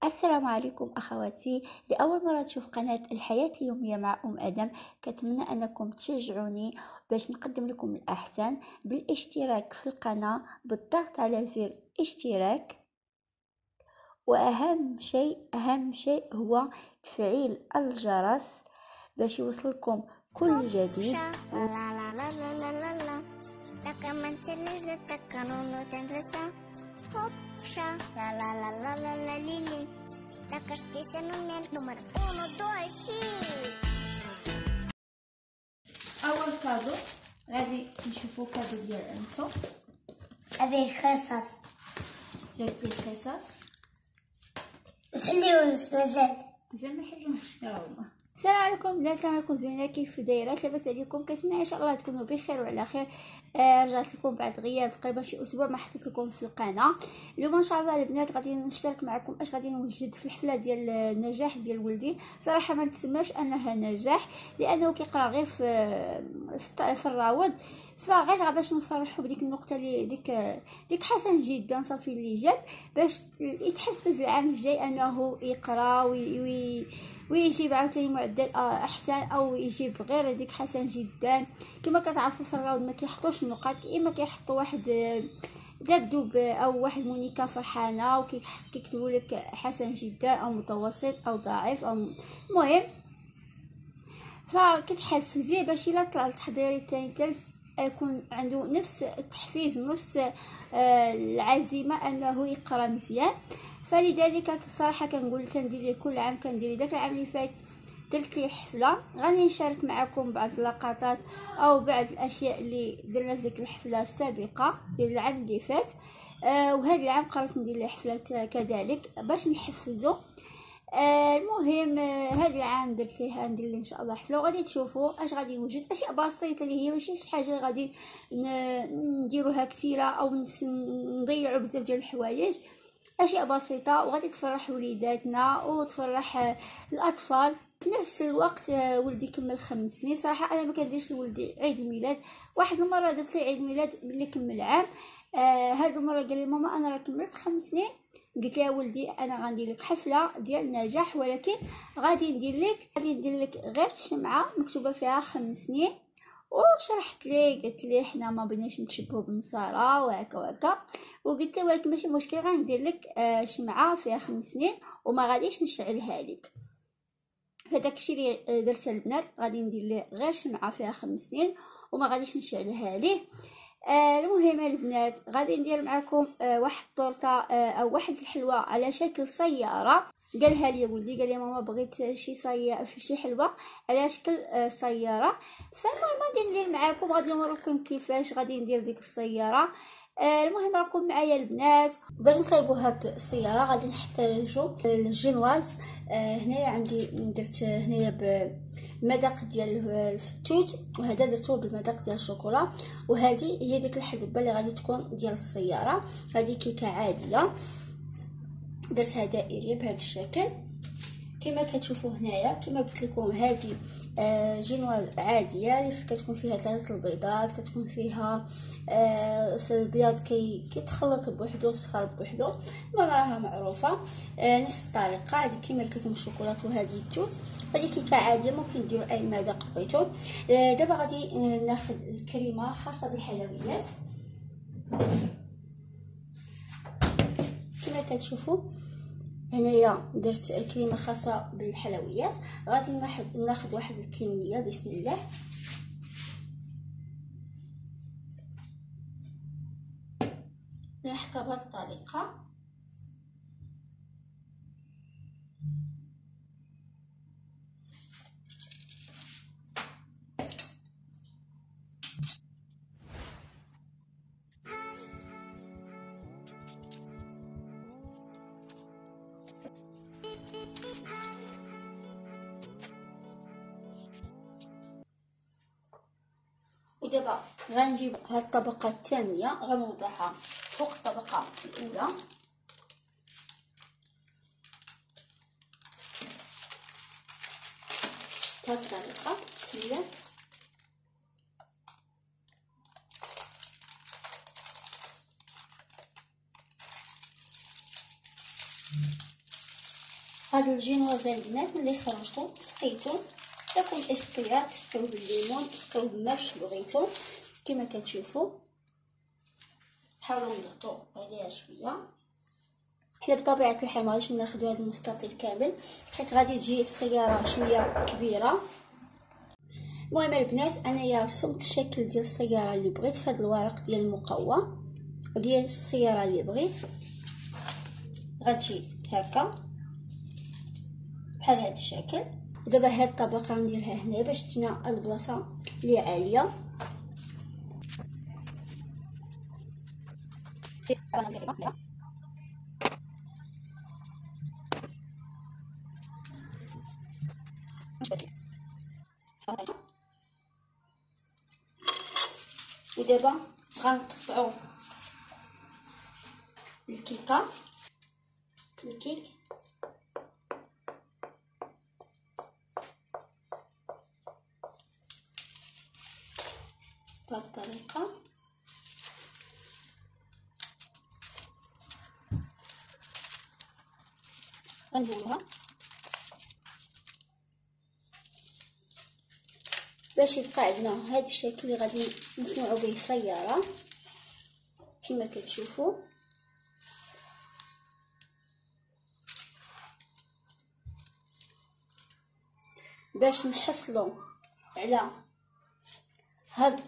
السلام عليكم أخواتي. لأول مرة تشوف قناة الحياة اليومية مع أدم، كتمنى أنكم تشجعوني باش نقدم لكم الأحسن بالاشتراك في القناة، بالضغط على زر اشتراك، وأهم شيء هو تفعيل الجرس باش يوصلكم كل جديد. أول كادو غادي نشوفو كادو ديال أنتو. هذه الخصص جبت القصص تحليو مازال ما حلوش يا هما. السلام عليكم الناس، السلام عليكم زوينه، كيف دايرات؟ لاباس عليكم؟ كنتمنى ان شاء الله تكونوا بخير وعلى خير. رجعت لكم بعد غياب تقريبا شي اسبوع ما حطيت لكم في القناه. اليوم ان شاء الله البنات غادي نشترك معكم اش غادي نوجد في الحفله ديال النجاح ديال ولدي. صراحه ما نتسماش انها نجاح لانه كيقرا غير في الراود، فغير باش نفرحوا بديك النقطه اللي ديك حسن جدا صافي اللي جاب باش يتحفز العام الجاي انه يقرا ويجيب عاوتاني معدل احسن، او يجيب غير هذيك حسن جدا. كما كتعرفوا في الراود ما كيحطوش النقاط، اما كيحطوا واحد دبدوب او واحد مونيكا فرحانه وكيكتبوا لك حسن جدا او متوسط او ضعيف او المهم، فكتحفزيه باش الا طلع التحضيري الثاني الثالث يكون عنده نفس التحفيز ونفس العزيمه انه يقرا مزيان. فلذلك صراحه كندير ليه كل عام، كندير داك العام اللي فات درت ليه حفله، غادي نشارك معكم بعض اللقطات او بعض الاشياء اللي درنا في ديك الحفله السابقه ديال العام اللي فات. وهذا العام قررت ندير ليه حفله كذلك باش نحفزو. المهم هذا العام درت ليه ندير ليه ان شاء الله حفله، وغادي تشوفوا اش غادي نوجد، اشياء بسيطه اللي هي ماشي شي حاجه غادي نديروها كثيره او نضيعوا بزاف ديال الحوايج، اشياء بسيطه وغادي تفرح وليداتنا وتفرح الاطفال. في نفس الوقت ولدي كمل 5 سنين. صراحه انا ما كنديرش لولدي عيد الميلاد، واحد المره درت ليه عيد الميلاد ملي كمل عام. هاد المره قال لي ماما انا راه كملت 5 سنين. قلت لها ولدي انا غندير لك حفله ديال نجاح، ولكن غادي ندير لك غير شمعه مكتوبه فيها 5 سنين. وشرحت ليه، قلت ليه حنا ما بغيناش نتشبهوا بالنصارى وهكا وهكا، وقلت له ولكن ماشي مشكل غندير لك شمعه فيها 5 سنين وما غاديش نشعلها لك. فداك الشيء اللي درت البنات، غادي ندير ليه غير شمعه فيها 5 سنين وما غاديش نشعلها ليه. المهم البنات غادي ندير معكم واحد الطورطه او واحد الحلوه على شكل سياره. قالها لي ولدي، قال لي ماما بغيت شي حلوه على شكل سياره. فالمهم غادي ندير معكم، غادي نوريكم كيفاش غادي ندير ديك السياره. المهم راكم معايا البنات. باش نصايبوا هاد السياره غادي نحتاجوا الجينواز. هنايا عندي درت هنايا بمذاق ديال الفتوت، وهذا درتو بالمذاق ديال الشوكولا، وهذه هي ديك الحلبه اللي غادي تكون ديال السياره. هذه كيكه عاديه درتها دائريه بهذا الشكل كما كتشوفوا هنايا. كما قلت لكم هذه جينواز عاديه اللي كتكون فيها 3 البيضات، كتكون فيها البياض كيتخلط بوحدو والصفار بوحدو، المهم راها معروفه. نفس الطريقه هذه كما قلت لكم الشوكولاط وهذه التوت. هذه كيكه عاديه ممكن ديروا اي مذاق بغيتو. دابا غادي ناخذ الكريمه خاصه بالحلويات كما كتشوفوا هنايا درت الكريمه خاصه بالحلويات. غادي ناخذ واحد الكميه بسم الله. نحطها بهذه الطريقه. ودابا غنجيب هاد الطبقه الثانيه غنوضعها فوق الطبقه الاولى. بهاد الطريقه بسم الله. هاد الجينوزا البنات ملي خرجتو سقيتو، لكم الاختيار تسقيو بالليمون تسقيو بما واش بغيتو. كما كتشوفوا حاولوا نضغطوا عليها شويه. حنا بطبيعه الحال ما غاديش ناخذوا هذا المستطيل كامل حيت غادي تجي السياره شويه كبيره. المهم البنات انايا رسمت الشكل ديال السياره اللي بغيت في هذا الورق ديال المقوى ديال السياره اللي بغيت. غتجي هكا بحال هذا الشكل. ودابا هاد الطبقه غنديرها هنا باش تجينا البلاصه اللي عاليه. ودابا غنقطعو الكيك بهذه الطريقه. غنديروها باش يبقى عندنا هذا الشكل اللي غادي نصنعوا به سياره كما كتشوفوا. باش نحصلوا على هاد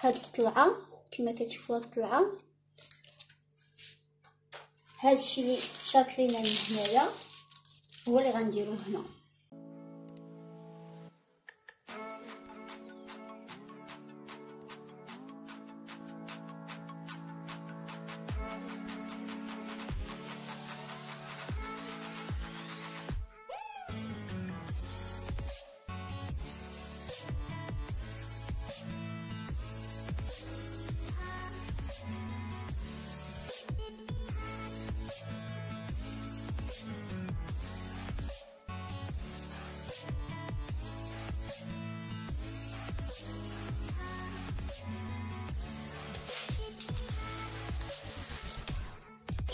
الطلعه كما كتشوفوا. هاد الطلعه هاد الشيء اللي شاط لينا من هنايا هو اللي غنديروه هنا.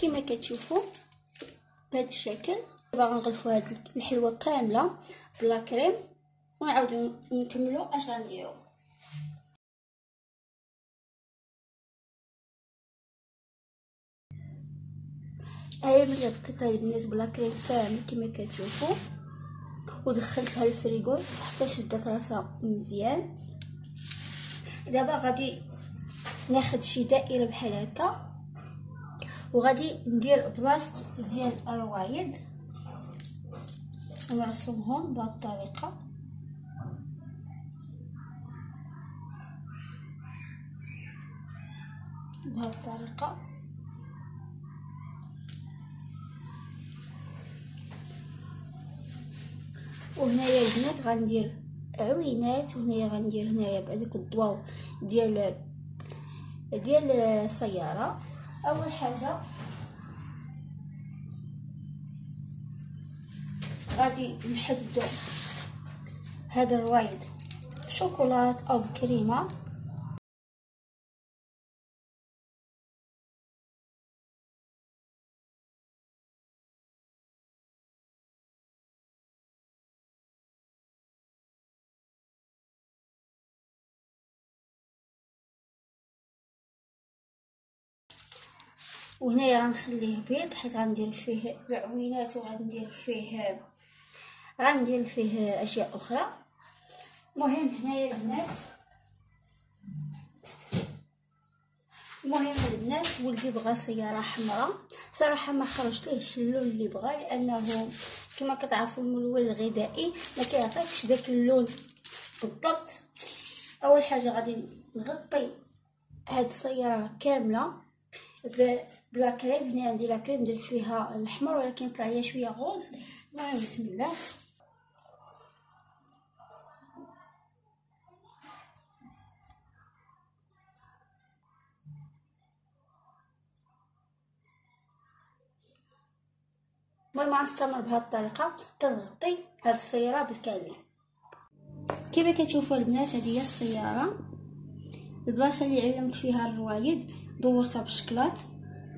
كما كتشوفوا بهذا الشكل. دابا غنغلفوا هاد الحلوه كامله بلا كريم ونعاودوا نكملوا اش غنديروا. هاي ملي غطيتها البنات بلا كريم كامل كما كتشوفوا ودخلتها الفريغو حتى شدت راسها مزيان. دابا غادي ناخذ شي دائره بحال هكا وغادي ندير بلاصه ديال الروايد ونرسمهم بهذه الطريقه. وهنايا البنات غندير عوينات وهنايا غندير هنايا بهذوك الضواو ديال السياره. اول حاجه غادي نحددو هذا الروايد بشوكولات او بكريمه. وهنايا غنخليه بيض حيت غندير فيه العوينات وغندير فيه اشياء اخرى. المهم هنايا البنات ولدي بغى سياره حمراء. صراحه ما خرجتليش اللون اللي بغى لانه كما كتعرفوا الملون الغذائي ما كيعطيكش داك اللون بالضبط. اول حاجه غادي نغطي هاد السياره كامله بلا كريم. هنا عندي لا كريم درت فيها الاحمر ولكن طلع ليا شويه غوز. المهم بسم الله. المهم غنستمر بهذه الطريقه تنغطي هاد السياره بالكامل. كما كتشوفوا البنات هذه هي السياره. البلاصه اللي علمت فيها الروايد دورتها بالشكلاط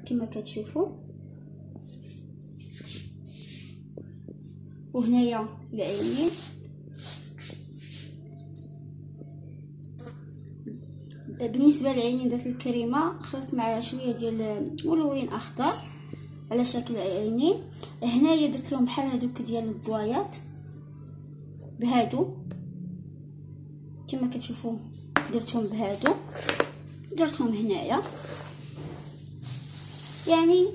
كما كتشوفوا. وهنايا العينين. بالنسبه للعينين درت الكريمه خلطت معها شويه ديال ملون اخضر على شكل عينين. هنايا درت لهم بحال هذوك ديال البوايات بهادو كما كتشوفوا، درتهم بهادو، درتهم هنايا يعني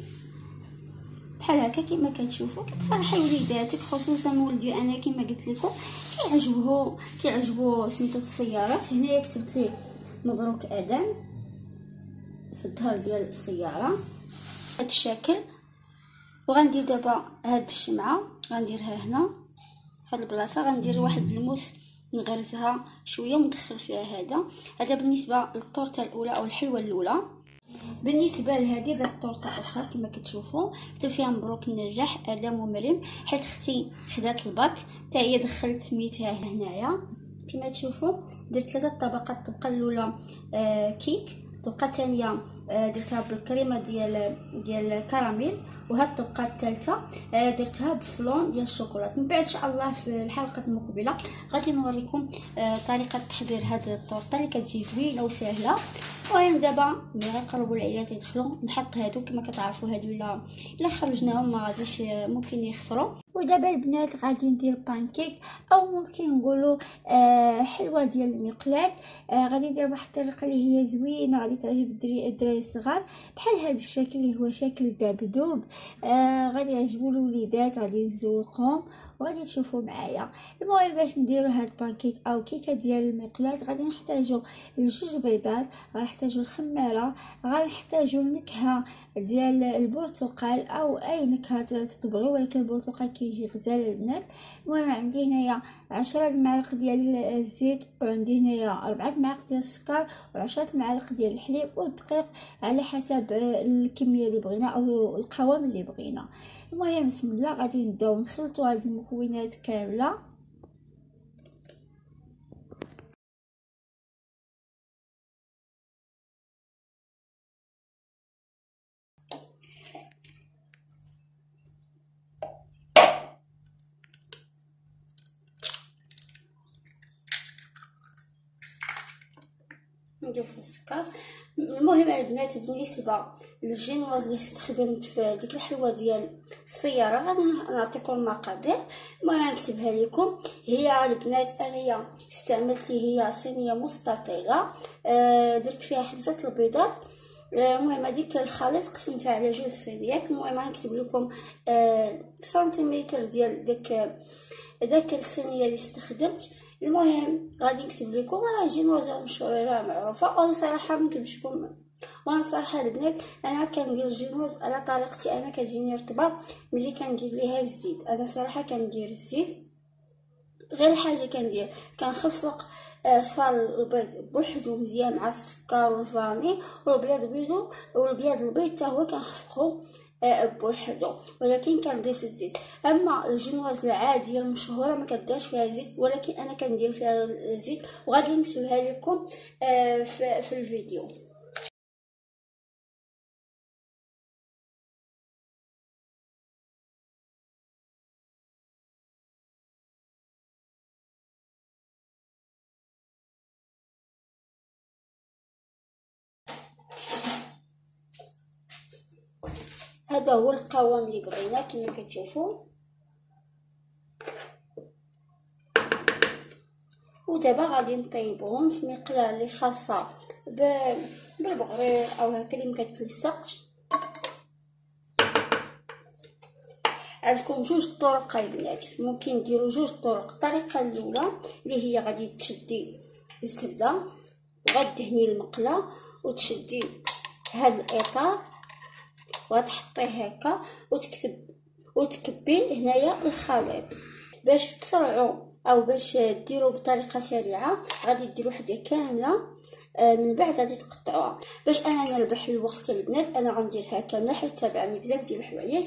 بحال هكا كما كتشوفوا. كتفرحي وليداتك، خصوصا ولدي انا كما قلت لكم كيعجبو سميتو السيارات. هنايا كتبت ليه مبروك اذان في الظهر ديال السياره هذا الشكل. وغندير دابا هاد الشمعه غنديرها هنا هاد البلاصه، غندير واحد الموس نغرزها شويه وندخل فيها هذا بالنسبه للطورته الاولى او الحلوه الاولى. بالنسبه لهذه درت طورطه اخرى كما كتشوفوا كتب فيها مبروك النجاح ادم ومريم، حيت اختي خدات الباك حتى هي دخلت سميتها هنايا كما تشوفوا. درت 3 طبقات. الطبقه الاولى كيك، الطبقه الثانيه درتها بالكريمه ديال الكراميل، وهاد الطبقه الثالثه درتها بفلون ديال الشوكولاط. من بعد ان شاء الله في الحلقه المقبله غادي نوريكم طريقه تحضير هاد الطورطه اللي كتجي زوينه وسهله. المهم دابا ملي غنقربوا العيالات يدخلوا نحط هادو كما كتعرفوا، هادو الا خرجناهم ما غاديش ممكن يخسروا. ودابا البنات غادي ندير بانكيك او ممكن نقولوا حلوه ديال المقلاه. غادي ندير بواحد الطريقه اللي هي زوينه غادي تعجب الدراري الصغار، بحال هذا الشكل اللي هو شكل دبدوب. غادي يعجبوا الوليدات، غادي نزوقهم وغادي تشوفوا معايا. المهم باش نديروا هاد بانكيك او كيكه ديال المقلاه غادي نحتاجوا لجوج بيضات، غنحتاجوا الخماره، غنحتاجوا النكهه ديال البرتقال او اي نكهه تبغيو، ولكن البرتقال كيجي غزال البنات. المهم عندي هنايا 10 معالق ديال الزيت، وعندي هنايا 4 معالق ديال السكر، و10 معالق ديال الحليب والدقيق على حسب الكميه اللي بغينا او القوام اللي بغينا. المهم بسم الله غادي نبداو نخلطوا هذه المكونات كامله. نضيف السكر. المهم البنات بالنسبه للجينواز اللي استخدمت في ديك الحلوه ديال السياره غادي نعطيكم المقادير. المهم نكتبها لكم. هي البنات انايا استعملت لي هي صينيه مستطيله، درت فيها 5 البيضات. المهم هذيك الخليط قسمتها على 2 صينيات. المهم غنكتب لكم سنتيمتر ديال داك الصينيه اللي استخدمت. المهم غادي نكتب لكم راه جينواز مشهوره معروفه. وانا صراحه ما نكذبش لكم، وانا صراحه البنات انا كندير الجينواز على طريقتي انا، كتجيني رطبه ملي كندير ليها الزيت. انا صراحه كندير الزيت غير حاجه كندير كنخفق صفار البيض بوحدو مزيان مع السكر والفاني، والبيض بيضو والبيض البيض حتى هو كنخفقو بوحدو، ولكن كنضيف الزيت. اما الجينواز العاديه المشهوره ما كديرش فيها زيت، ولكن انا كندير فيها الزيت وغادي نكتبها لكم في الفيديو. هذا هو القوام اللي بغينا كما كتشوفوا. ودابا غادي نطيبهم في مقلاة اللي خاصه بالبغرير او هكا اللي مكتلصقش. عندكم 2 طرق البنات، ممكن ديروا 2 طرق. الطريقه الاولى اللي هي غادي تشدي الزبده وغتدهني المقله وتشدي هذا الاطار وتحطيه هكا وتكبي هنايا الخليط. باش تسرعوا او باش ديروا بطريقه سريعه غادي ديروا وحده كامله، من بعد غادي تقطعوها. باش انا نربح الوقت البنات انا غنديرها كامله، حيت تابعني بزاف ديال الحوايج.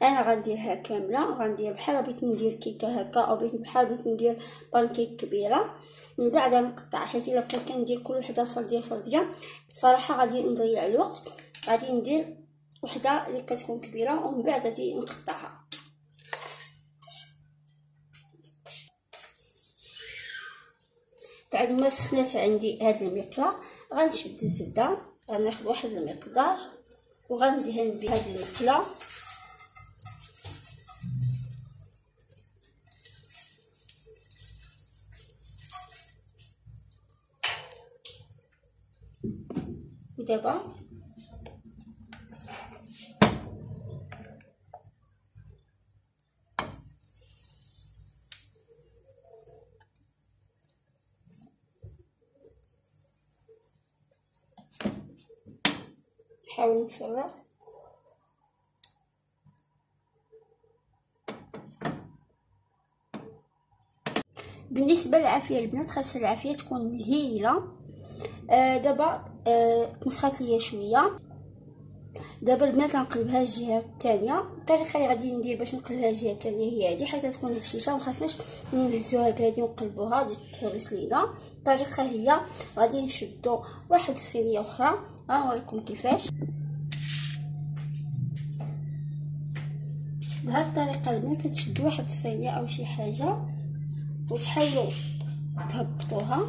انا غنديرها كامله، غندير بحال بغيت ندير كيكه هكا او بحال بغيت ندير بانكيك كبيره. من بعد نقطع، حيت الا بقيت كندير كل وحده فرديه صراحه غادي نضيع الوقت. غادي ندير وحده اللي كتكون كبيره ومن بعد غادي نقطعها. بعد ما سخنات عندي هاد المقله غنشد الزبده، غناخذ واحد المقدار وغندهن بهاد المقله. ودابا نحاول نفرغ. بالنسبه للعافيه البنات، خاص العافيه تكون مهيله. دابا تنفخات ليا شويه. دابا البنات غنقلبها الجهه الثانيه. الطريقه اللي غادي ندير باش نقلبها الجهه الثانيه هي هذه، حيت تكون هشيشه ومخاصناش نهزوها بهذه ونقلبوها غادي تهرس لينا. الطريقه هي غادي نشدو واحد الصينيه اخرى، غنوريكم كيفاش. بهذه الطريقه البنات كتشدوا واحد الصينيه او شي حاجه وتحاولوا تهبطوها.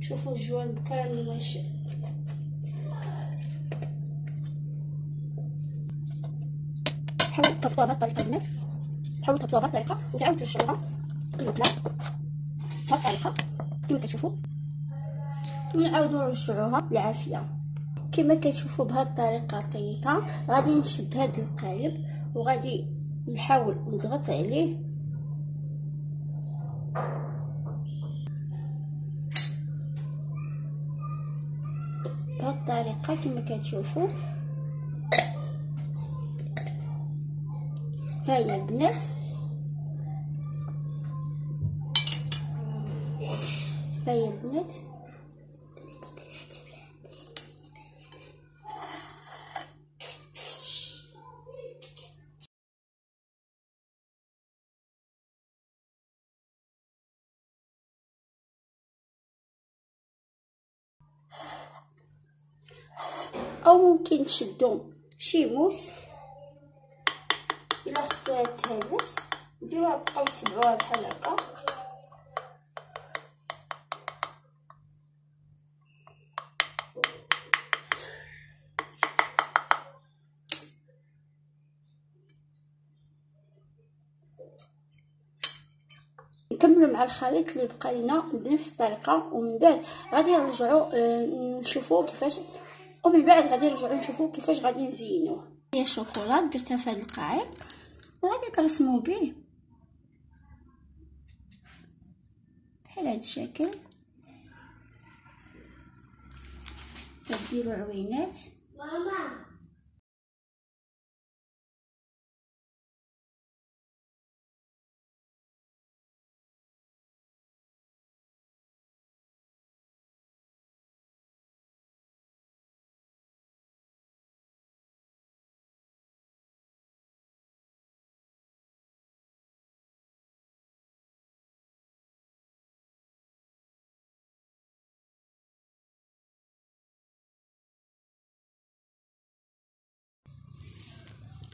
شوفوا الجوانب كامل واش حاولوا تهبطوها بهذه الطريقه البنات، حاولوا تهبطوها بهذه الطريقه وتعاودوا ترشوها المقله بهذه الطريقه كما كتشوفوا، ونعاودوا نرجعوها بالعافيه كما كتشوفوا. بهذه الطريقه طيطه غادي نشد هذا القالب وغادي نحاول نضغط عليه بهذه الطريقه كما كتشوفوا. هيا البنات، هيا البنات او ممكن تشدوا شي موس الا خفتوها تهرس، ديروها بقاو تبعوها بحال هكا. نكملوا مع الخليط اللي بقى لنا بنفس الطريقه، ومن بعد غادي نرجعوا نشوفوا كيفاش، ومن بعد غادي نرجعوا نشوفوا كيفاش غادي نزينوه. هي الشوكولات درتها في هذا القاعد وغادي ترسموا به بحال هذا الشكل. كديروا عوينات. ماما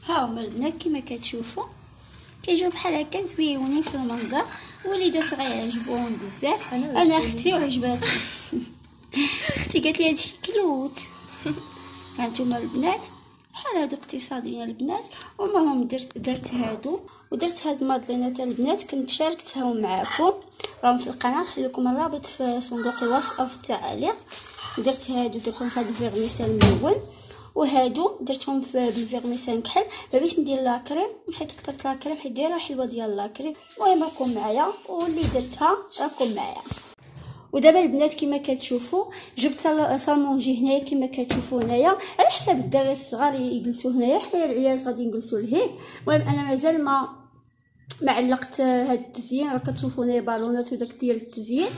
ها هما البنات كما كتشوفوا كيجيو بحال هكا زويونين في المنظر، وليدات غيعجبوهم بزاف. انا اختي وعجباتهم اختي قالت لي هادشي كيوت. هانتوما البنات بحال هادو اقتصاديين البنات. المهم درت هادو ودرت هاد المادلينات البنات، كنت شاركتهم معاكم، راهم في القناه، نخلي لكم الرابط في صندوق الوصف او في التعاليق. درت هادو درتهم في هاد الفيغنيسال ملون، وهادو درتهم بالفيغنيسال كحل باش ندير لاكريم، حيت كثرت لاكريم حيت دايره حلوه ديال لاكريم. المهم راكم معايا واللي درتها راكم معايا. ودابا البنات كما كتشوفوا جبت صالمونجي هنايا كما كتشوفوا هنايا، على حساب الدراري الصغار يجلسوا هنايا، حنا العيال غادي نجلسوا لهيه. المهم انا مازال ما علقت هاد التزيين، راه كتشوفوا هنايا بالونات وداك ديال التزيين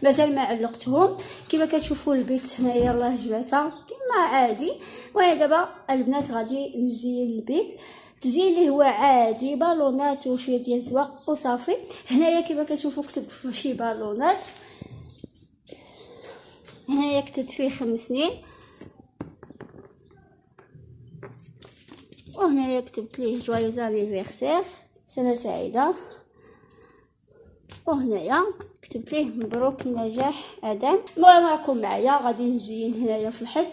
مازال ما علقتهم. كما كتشوفوا البيت هنايا الله جباتها كما عادي. وهي دابا البنات غادي نزين البيت تزيين اللي هو عادي، بالونات وشويه ديال الزواق وصافي. هنايا كما كتشوفوا كتبت فيه شي بالونات، هنايا كتبت فيه 5 سنين، وهنايا كتبت ليه جوايوز انيفرسير، سنه سعيده. وهنايا كتب ليه مبروك النجاح ادم. المهم راكم معايا غادي نزين هنايا في الحيط.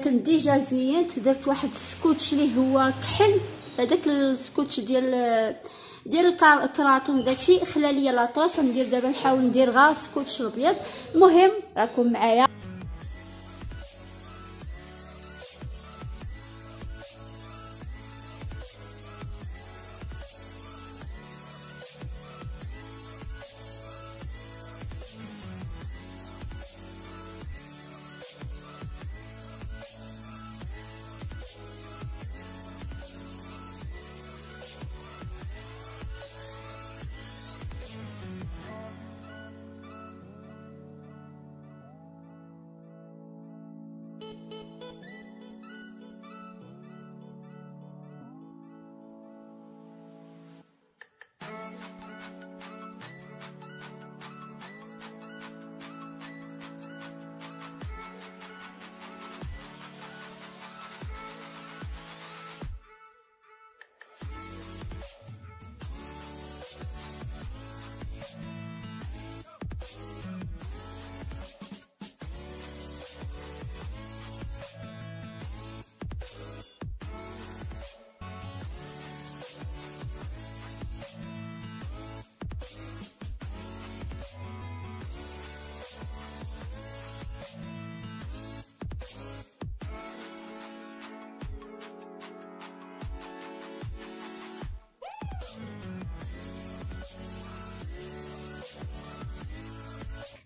كنت ديجا زينت، درت واحد السكوتش اللي هو كحل، هذاك السكوتش ديال الكراتون داكشي خلى ليا لاطراس. ندير دابا نحاول ندير غير سكوتش الابيض. المهم راكم معايا.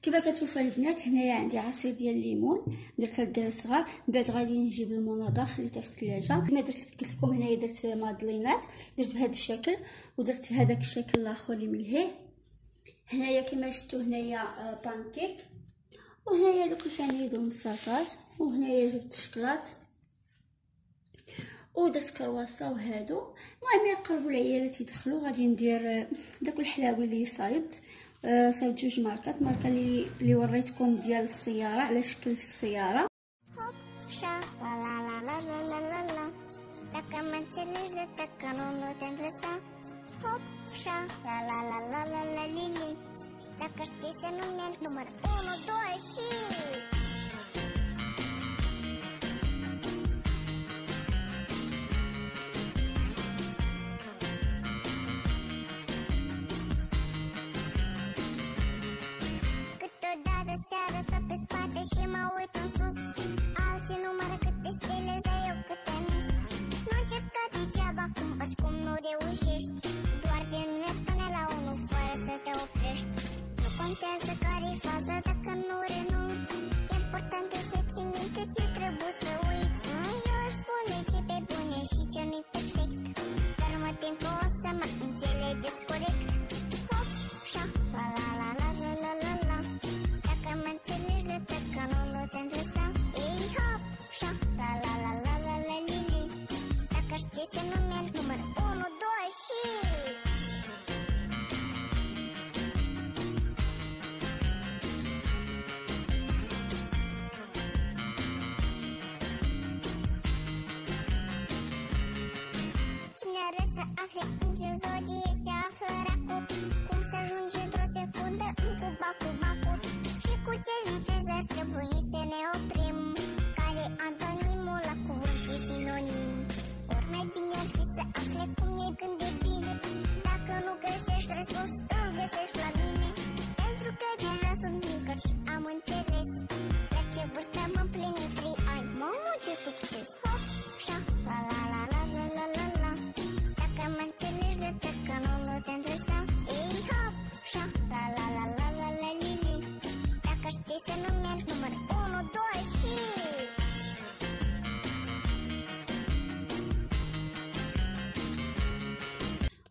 كما كتشوفوا البنات هنايا عندي عصير ديال الليمون، درت الدراري الصغار. من بعد غادي نجيب المناضه خليتها في الثلاجه. كما قلت لكم هنايا درت مادلينات، درت بهذا الشكل ودرت هذاك الشكل الاخر اللي ملهيه. هنايا كما شفتوا هنايا بانكيك، وهنايا دوك الفنيد والمصاصات، وهنايا جبت الشكلاط ودرت كرواسه وهادو. المهم يقربوا العيالات يدخلوا. غادي ندير داك الحلاوي اللي صايبت جوج ماركات، ماركه اللي وريتكم ديال السياره على شكل السياره.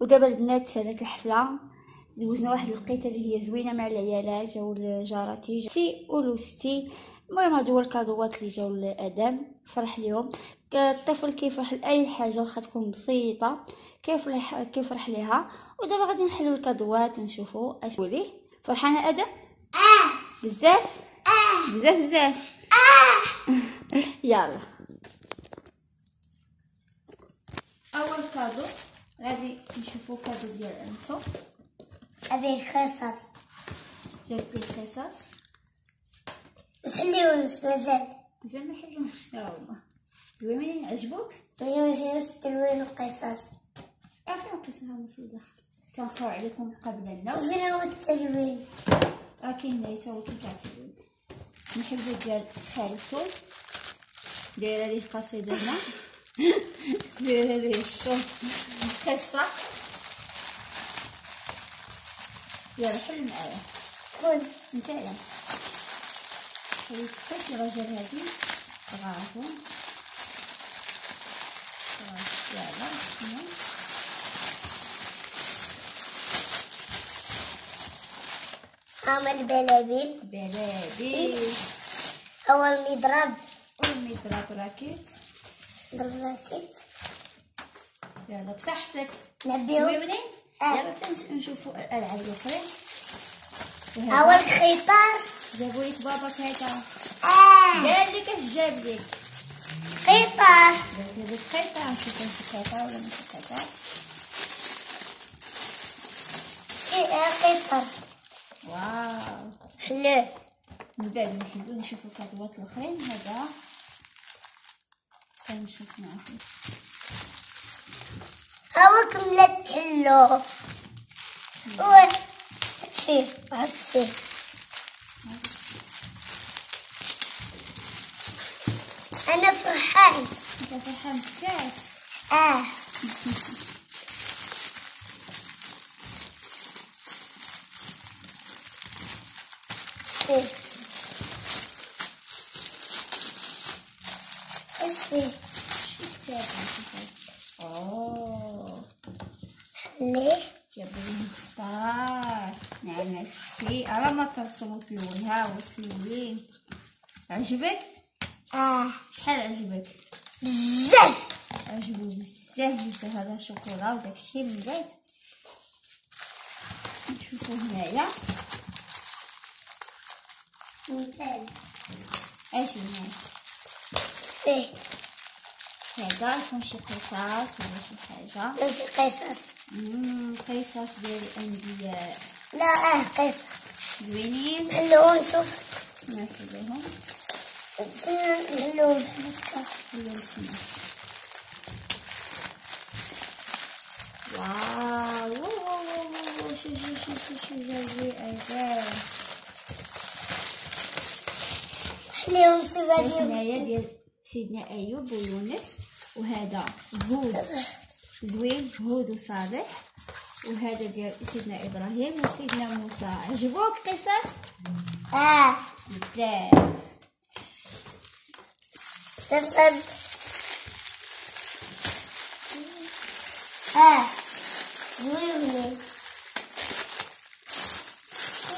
ودابا البنات سالت الحفله، دوزنا واحد الوقيته اللي هي زوينه مع العيالات. جاو لجارتي جارتي ولوستي. المهم هادو هو الكادوات اللي جاو لادم، فرح اليوم. الطفل كيفرح لاي حاجه واخا تكون بسيطه كيفرح ليها. ودابا غادي نحلوا الكادوات ونشوفوا اش وليه. فرحانه ادم؟ بزاف بزاف بزاف. يلا اول كادو غادي نشوفوا كادو ديال انتو. هذه القصص. جبت القصص تحليونس مازال ما يحلوش يا هما زوينين عجبوك. تحليونس تلوين القصص. عارفين القصص هما في الداخل تنقرأ عليكم قبل النوم. وفين هو التلوين؟ كاين اللي تا هو كي تاع التلوين. نحبو ديال خالتو دايره ليه قصيده هنا دايره ليه الشوف قصه. يلا حل معايا. كون نتايا هذه ستة الرجال هادي صغارهم. يلا هنا عمل بلابل. بلابل. أول مضرب والمضرب راكيت. ضرب راكيت. يلا بصحتك نبيو. زويونين. يلا نشوفوا الألعاب الأخرى. أول خيطار جابوا لك باباك هكا. قال لك اش جاب لك؟ خيطار. جاب لك خيطة. نشوفوا ماشي خيطة ولا ماشي خيطة. خيطار. واو حلو. من بعد نحبو نشوفوا الكادوات الاخرين. هذا كنشوف معاكم. هاو كملت تحلو. هو تكفيه عصفيه. أنا فرحان. انت فرحان بزاف. ايش فيه؟ شي كتاب اوه ليه؟ جابوا لي دفتر. نعم السي راه ما ترسموا تلونها وتلوين. عجبك؟ شحال عجبك؟ بزاف. عجبو بزاف هذا الشوكولا وداكشي من بعد. نشوفو هنايا مثال. اش هنا فيه هذا يكون شي قصص ولا شي حاجه. ماشي قصص. قصص ديال الانبياء. لا قصص زوينين. حلو نشوف. سمعتوا لهم. حلو هكا. حلو تسمع. واو شو جاي هذا. حلو نشوف. شوف هنايا ديال سيدنا ايوب ويونس. وهذا هود زوين هود وصالح. وهذا ديال سيدنا ابراهيم وسيدنا موسى. عجبوك قصص؟ بزاف. تفضل. زوين.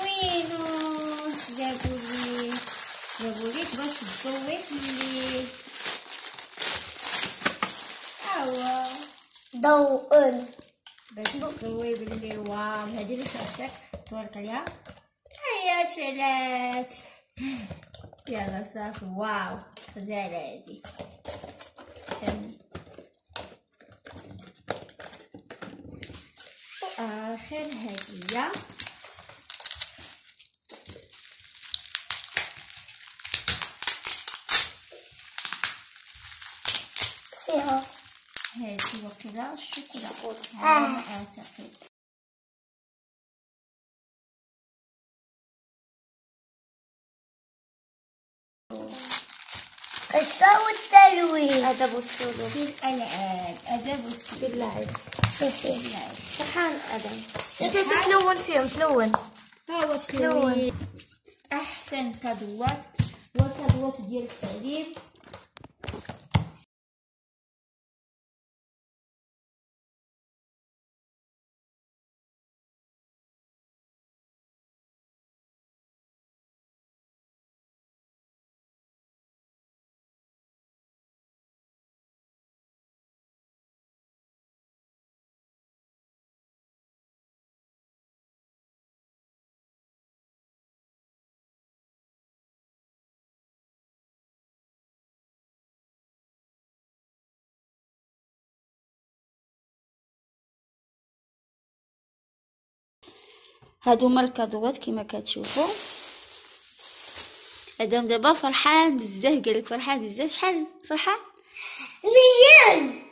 وينو جابوا ليك باش تضويك لي. ضوء باش تضوي باللي. واو هذه اللي خاصك تورك عليها. هيا شلات. يلا صافي. واو غزاله هادي. واخر هديه فيها. هذه وكذا الشوكولا. على ما اعتقد. قصة والتلوين. أدب السلوك في الألعاب. أدب السلوك في اللعب. شوفي اللعب. فرحان أدم. كيف تلون فيهم؟ تلون. هو التلوين. أحسن كادوات والكادوات ديال التعليم. هادو هما الكادوات كما كتشوفوا. ادم دابا فرحان بزاف، قالك فرحان بزاف. شحال فرحان؟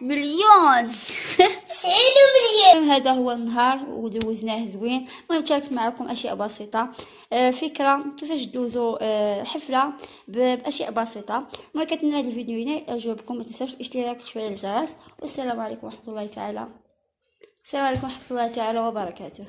مليون 90 مليون. هذا هو النهار ودوزناه زوين. المهم شاركت معكم اشياء بسيطه، فكره كيفاش دوزوا حفله باشياء بسيطه. ما كنتمنى هذا الفيديو يعجبكم. ما تنساوش الاشتراك وتفعيل الجرس. والسلام عليكم ورحمه الله تعالى وبركاته.